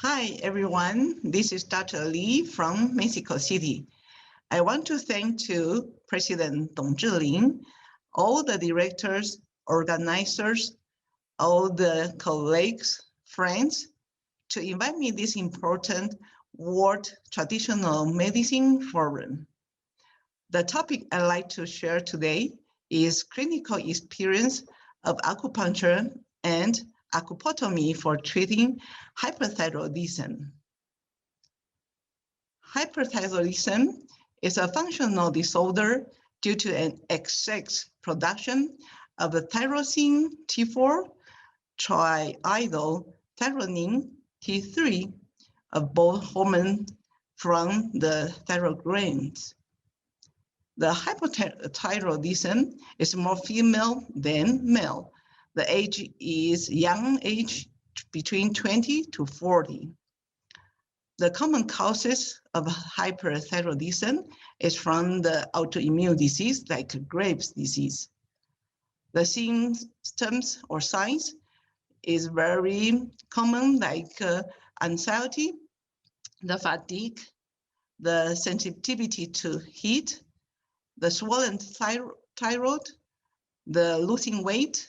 Hi, everyone. This is Dr. Li from Mexico City. I want to thank President Dong Zhilin, all the directors, organizers, all the colleagues, friends, to invite me this important World Traditional Medicine Forum. The topic I'd like to share today is clinical experience of acupuncture and acupotomy for treating hyperthyroidism. Hyperthyroidism is a functional disorder due to an excess production of the tyrosine T4, triiodothyronine T3 of both hormones from the thyroid glands. The hypothyroidism is more female than male. The age is young age between 20 to 40. The common causes of hyperthyroidism is from the autoimmune disease like Graves' disease. The symptoms or signs is very common like anxiety, the fatigue, the sensitivity to heat, the swollen thyroid, the losing weight,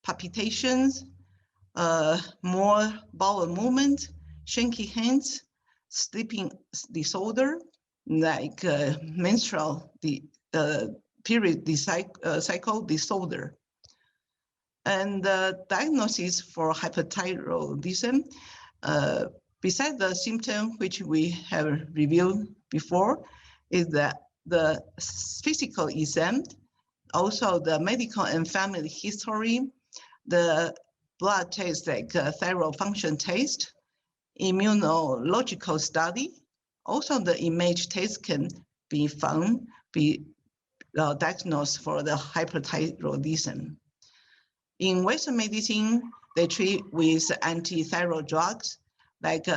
palpitations, more bowel movement, shaky hands, sleeping disorder, like menstrual period cycle disorder. And the diagnosis for hyperthyroidism, besides the symptom which we have reviewed before, is that the physical exam, also the medical and family history, the blood test like thyroid function test, immunological study, also the image test can be diagnosed for the hyperthyroidism. In Western medicine, they treat with anti-thyroid drugs like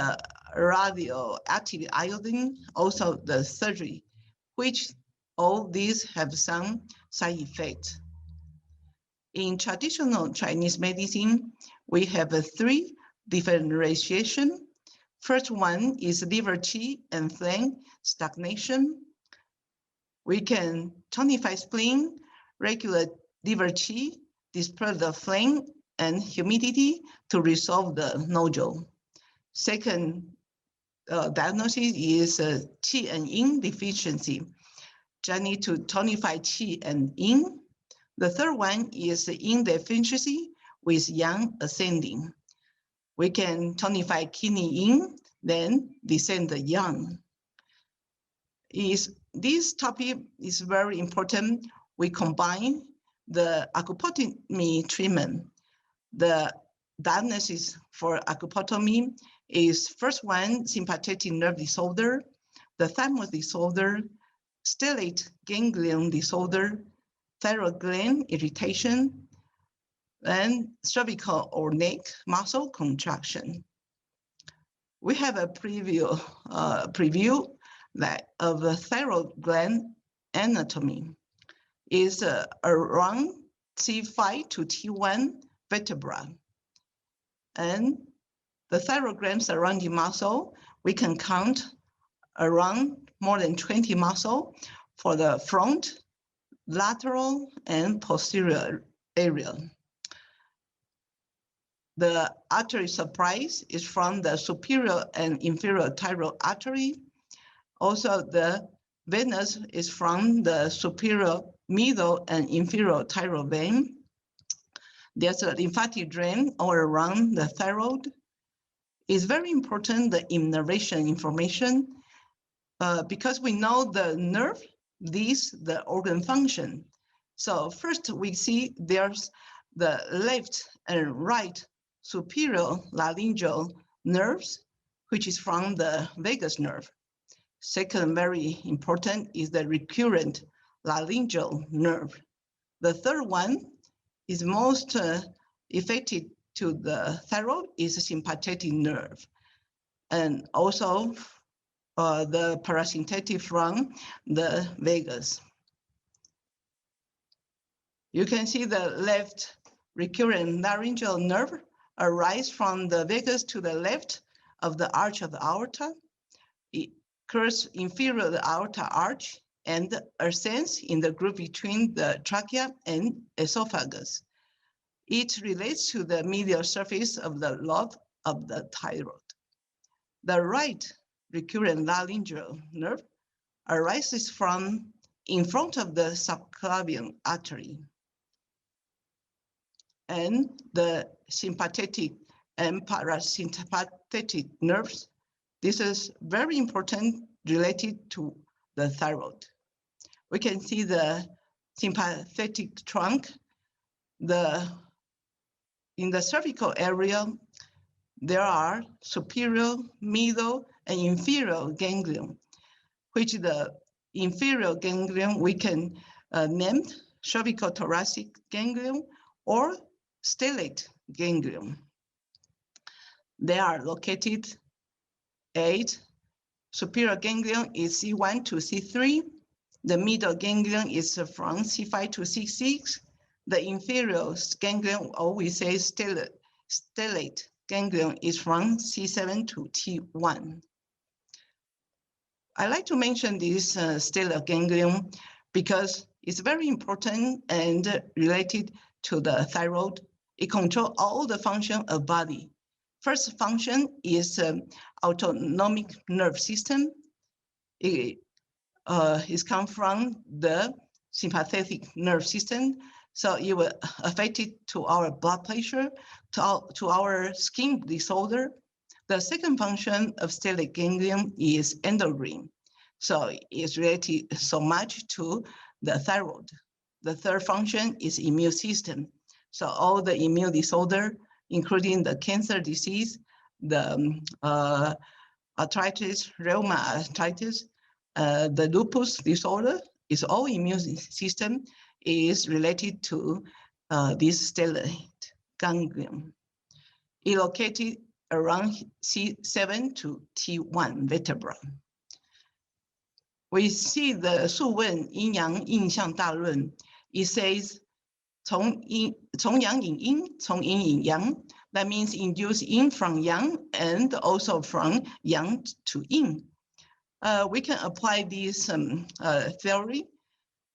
radioactive iodine, also the surgery, which all these have some side effects. In traditional Chinese medicine, we have three differentiation. First one is liver qi and flame stagnation. We can tonify spleen, regulate liver qi, disperse the flame and humidity to resolve the nodule. Second diagnosis is qi and yin deficiency. Just need to tonify qi and yin. The third one is yin deficiency with yang ascending. We can tonify kidney yin, then descend the yang. This topic is very important. We combine the acupotomy treatment. The diagnosis for acupotomy is first one, sympathetic nerve disorder, the Thymus disorder, stellate ganglion disorder, thyroid gland irritation, and cervical or neck muscle contraction. We have a preview that of the thyroid gland anatomy is around T5 to T1 vertebra. And the thyroid gland surrounding muscle, we can count around more than 20 muscle for the front, lateral, and posterior area. The artery supply is from the superior and inferior thyroid artery. Also, the venous is from the superior, middle, and inferior thyroid vein. There's a lymphatic drain all around the thyroid. It's very important, the innervation information, because we know the nerve leads the organ function. So first we see there's the left and right superior laryngeal nerves, which is from the vagus nerve. Second, very important, is the recurrent laryngeal nerve. The third one is most affected to the thyroid is the sympathetic nerve. And also the parasympathetic from the vagus. You can see the left recurrent laryngeal nerve arise from the vagus to the left of the arch of the aorta. It occurs inferior to the aorta arch and ascends in the groove between the trachea and esophagus. It relates to the medial surface of the lobe of the thyroid. The right recurrent laryngeal nerve arises from in front of the subclavian artery. And the sympathetic and parasympathetic nerves, this is very important related to the thyroid. We can see the sympathetic trunk. In the cervical area, there are superior, middle, and inferior ganglion, which the inferior ganglion we can name cervicothoracic ganglion or stellate ganglion. They are located 8. Superior ganglion is C1 to C3. The middle ganglion is from C5 to C6. The inferior ganglion, or we say stellate ganglion, is from C7 to T1. I like to mention this stellate ganglion because it's very important and related to the thyroid. It controls all the function of body. First function is autonomic nerve system. It comes from the sympathetic nerve system. So it will affect it to our blood pressure, to our skin disorder. The second function of stellate ganglion is endocrine. So it's related so much to the thyroid. The third function is immune system. So all the immune disorder, including the cancer disease, the arthritis, rheumatoid arthritis, the lupus disorder, is all immune system is related to this stellate ganglion. It located around C7 to T1 vertebra. We see the 素问阴阳印象大论. It says 从阳引阴, 从阴引阳. That means induce yin from yang and also from yang to yin. We can apply this theory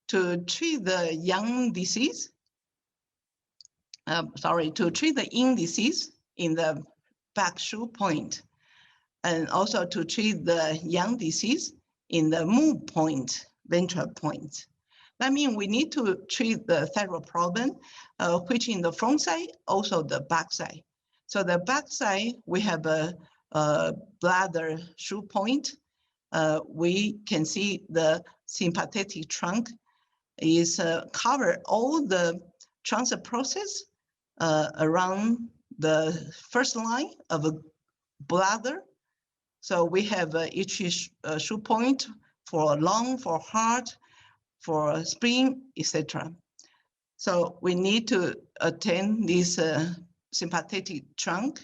to treat the yang disease. To treat the yin disease in the back shoe point, and also to treat the yang disease in the move point, ventral point. That means we need to treat the thyroid problem, which in the front side, also the back side. So the back side, we have a bladder shoe point. We can see the sympathetic trunk is cover all the transit process around the first line of a bladder. So we have each shoe point for lung, for heart, for spleen, etc. So we need to attend this sympathetic trunk.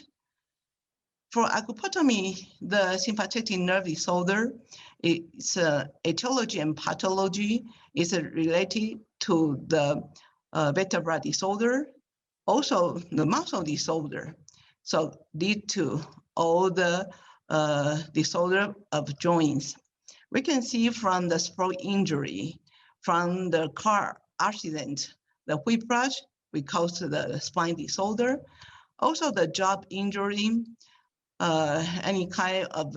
For acupotomy, the sympathetic nerve disorder, its etiology and pathology is related to the vertebral disorder, also the muscle disorder. So lead to all the disorder of joints. We can see from the sport injury, from the car accident, the whiplash, we cause the spine disorder. Also the job injury, any kind of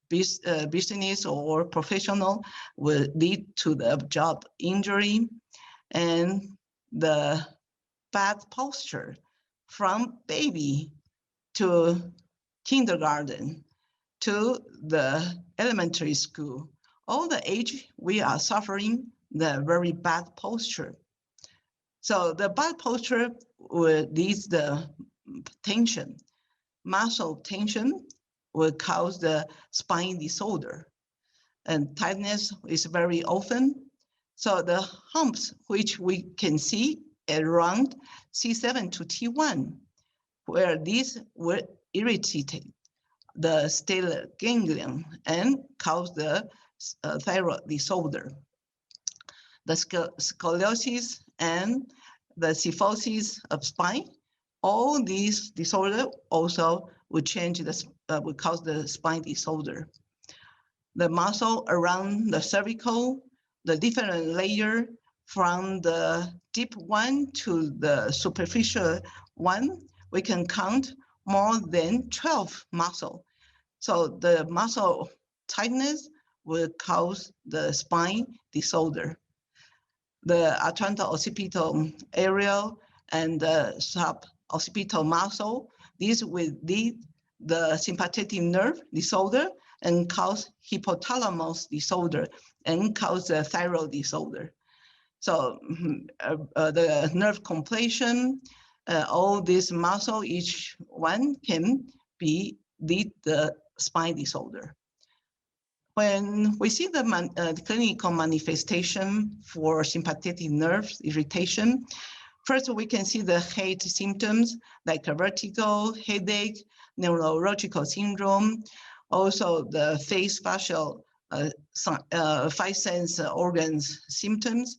business or professional will lead to the job injury. And the bad posture from baby to kindergarten to the elementary school. All the age we are suffering the very bad posture. So the bad posture will lead the tension. Muscle tension will cause the spine disorder. And tightness is very often. So the humps, which we can see around C7 to T1, where these will irritate the stellate ganglion and cause the thyroid disorder. The scoliosis and the kyphosis of spine all these disorder also will change will cause the spine disorder. The muscle around the cervical, the different layer from the deep one to the superficial one, we can count more than 12 muscle. So the muscle tightness will cause the spine disorder. The atlanto-occipital area and the suboccipital muscle, these will lead the sympathetic nerve disorder and cause hypothalamus disorder and cause the thyroid disorder. So the nerve completion, all this muscle, each one can lead the spine disorder. When we see the clinical manifestation for sympathetic nerve irritation, first we can see the head symptoms like vertigo, headache, neurological syndrome, also the face facial five sense organs symptoms,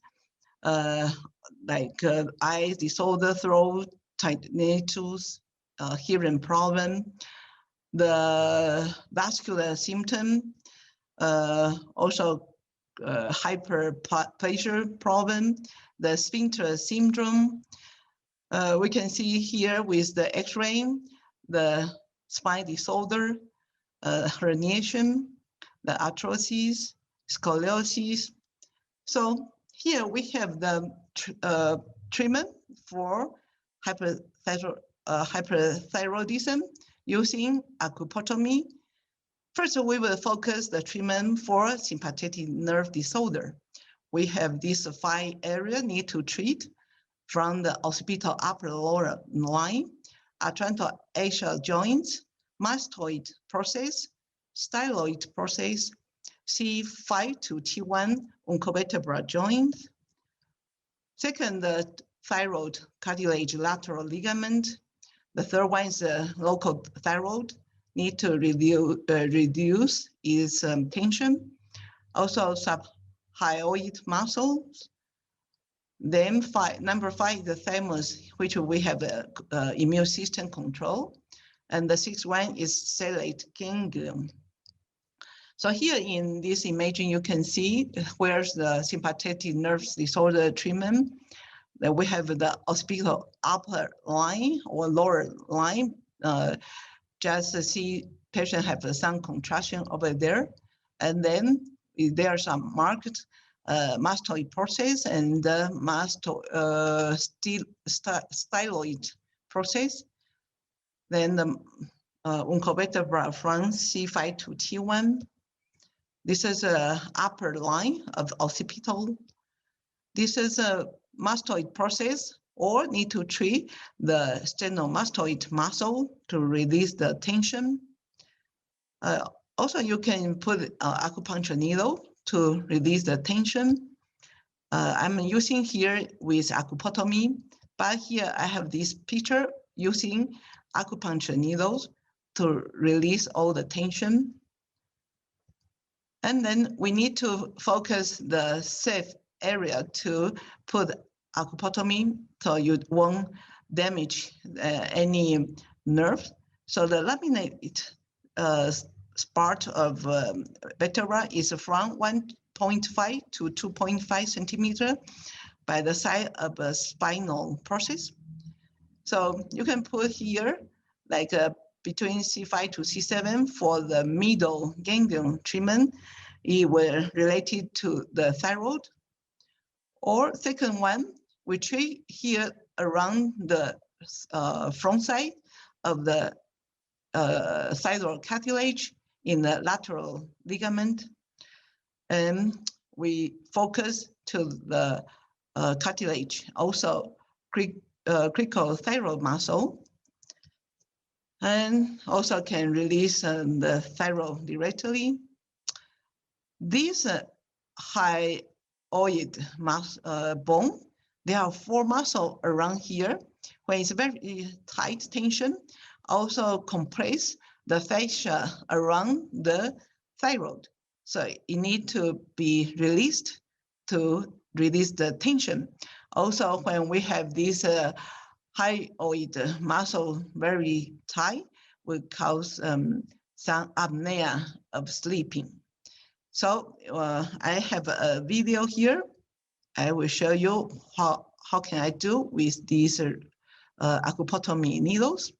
like eye disorder, throat, tinnitus, hearing problem, the vascular symptom, also hyperplasia problem, the sphincter syndrome. We can see here with the X-ray, the spine disorder, herniation, the arthrosis, scoliosis. So here we have the treatment for hyperthyroidism using acupotomy. First, we will focus the treatment for sympathetic nerve disorder. We have these 5 areas need to treat from the occipital upper lower line, atlanto-axial joints, mastoid process, styloid process, C5 to T1 uncovertebral joint. Second, the thyroid cartilage lateral ligament. The third one is the local thyroid, need to reduce its tension. Also subhyoid muscles. Then number 5 is the Thymus, which we have immune system control. And the 6th one is Stellate Ganglion. So here in this imaging, you can see where's the sympathetic nerve disorder treatment. That we have the occipital upper line or lower line. Just see patient have some contraction over there. And then there are some marked mastoid process and the styloid process. Then the uncovertebral from C5 to T1. This is a upper line of occipital. This is a mastoid process or need to treat the sternocleidomastoid muscle to release the tension. Also, you can put acupuncture needle to release the tension. I'm using here with acupotomy, but here I have this picture using acupuncture needles to release all the tension. And then we need to focus the safe area to put acupotomy so you won't damage any nerve. So the laminate part of vertebra is from 1.5 to 2.5 centimeter by the side of a spinal process. So you can put here like between C5 to C7 for the middle ganglion treatment. It will related to the thyroid. Or second one, we treat here around the front side of the thyroid cartilage in the lateral ligament. And we focus to the cartilage, also critical thyroid muscle, and also can release the thyroid directly. These hyoid bone, there are 4 muscles around here. When it's very tight tension, also compress the fascia around the thyroid. So it needs to be released to release the tension. Also, when we have this hyoid muscle very tight will cause some apnea of sleeping. So I have a video here. I will show you how can I do with these Acupotomy needles.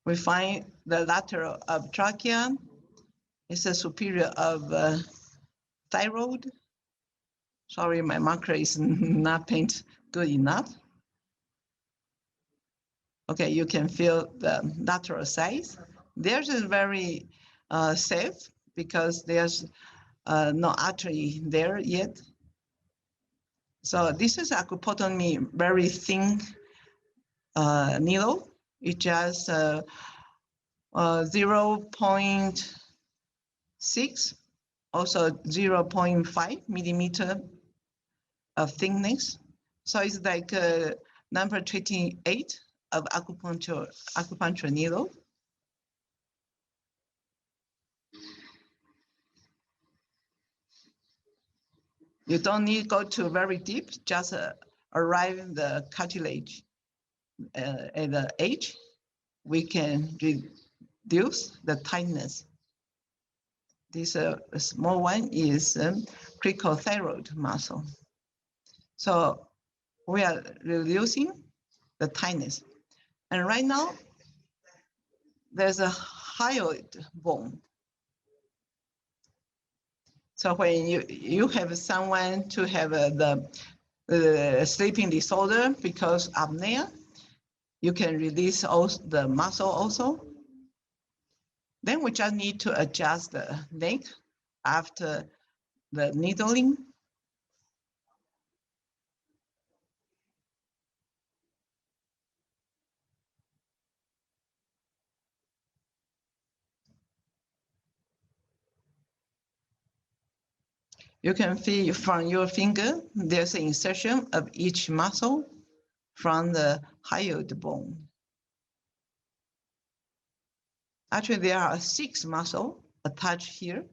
We find the lateral of trachea. It's a superior of thyroid. Sorry, my marker is not paint good enough. Okay, you can feel the lateral size. Theirs is very safe because there's no artery there yet. So this is Acupotomy, very thin needle. It just 0.6, also 0.5 millimeter of thickness. So it's like number 28 of acupuncture needle. You don't need to go to very deep, just arrive the cartilage at the edge. We can reduce the tightness. This small one is critical thyroid muscle. So we are reducing the tightness. And right now, there's a hyoid bone. So when you have someone to have the sleeping disorder because apnea, you can release also the muscle also. Then we just need to adjust the neck after the needling. You can feel from your finger, there's an insertion of each muscle from the hyoid bone. Actually, there are 6 muscles attached here.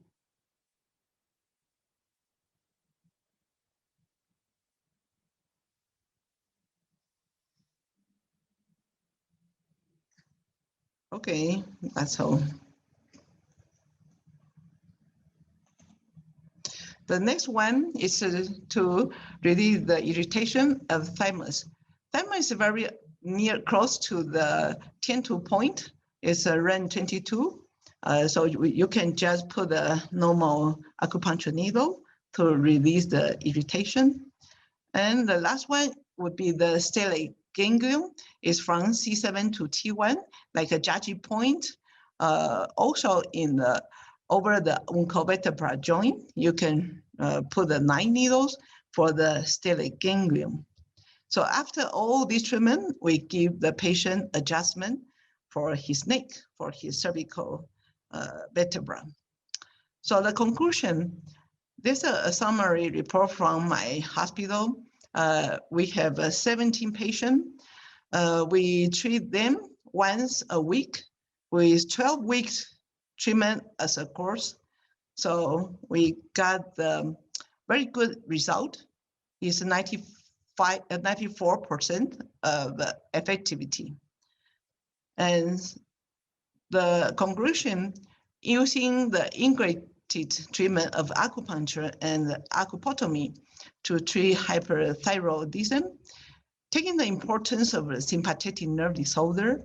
Okay, that's all. The next one is to relieve the irritation of thymus. Thymus is very near, close to the Tiantu point. It's a REN 22. So you can just put a normal acupuncture needle to release the irritation. And the last one would be the stellate ganglion. It's from C7 to T1, like a Jiaji point. Also in the over the uncovertebral joint, you can put the 9 needles for the stellate ganglion. So after all this treatment, we give the patient adjustment for his neck, for his cervical vertebra. So the conclusion, this is a summary report from my hospital. We have 17 patients. We treat them once a week with 12 weeks treatment as a course. So we got the very good result. It's 94% of effectivity. And the conclusion, using the integrated treatment of acupuncture and acupotomy to treat hyperthyroidism, taking the importance of the sympathetic nerve disorder,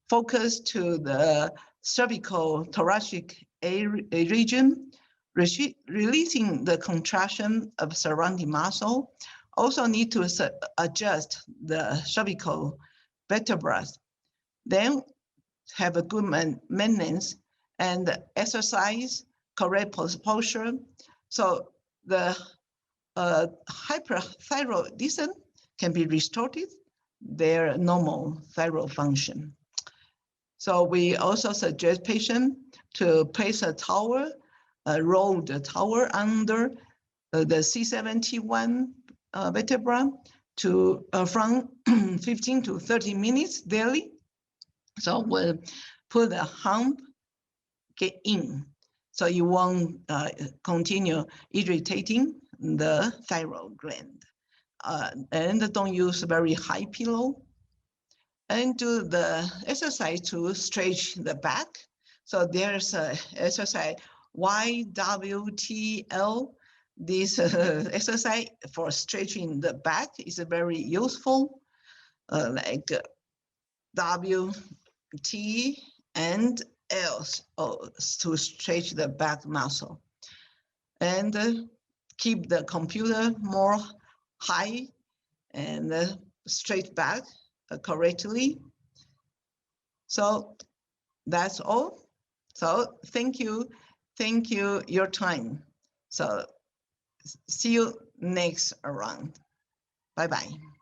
focus to the cervical thoracic region, releasing the contraction of surrounding muscle, also need to adjust the cervical vertebrae. Then have a good maintenance and exercise, correct posture. So the hyperthyroidism can be restored their normal thyroid function. So we also suggest patients to place a towel, roll the towel under the C7T1 vertebra to from 15 to 30 minutes daily. So we'll put the hump get in, so you won't continue irritating the thyroid gland. and don't use very high pillow. And do the exercise to stretch the back. So there's a exercise YWTL. This exercise for stretching the back is very useful, like W, T, and L to stretch the back muscle. And keep the computer more high and straight back correctly. So that's all. So thank you your time. So see you next round. Bye-bye.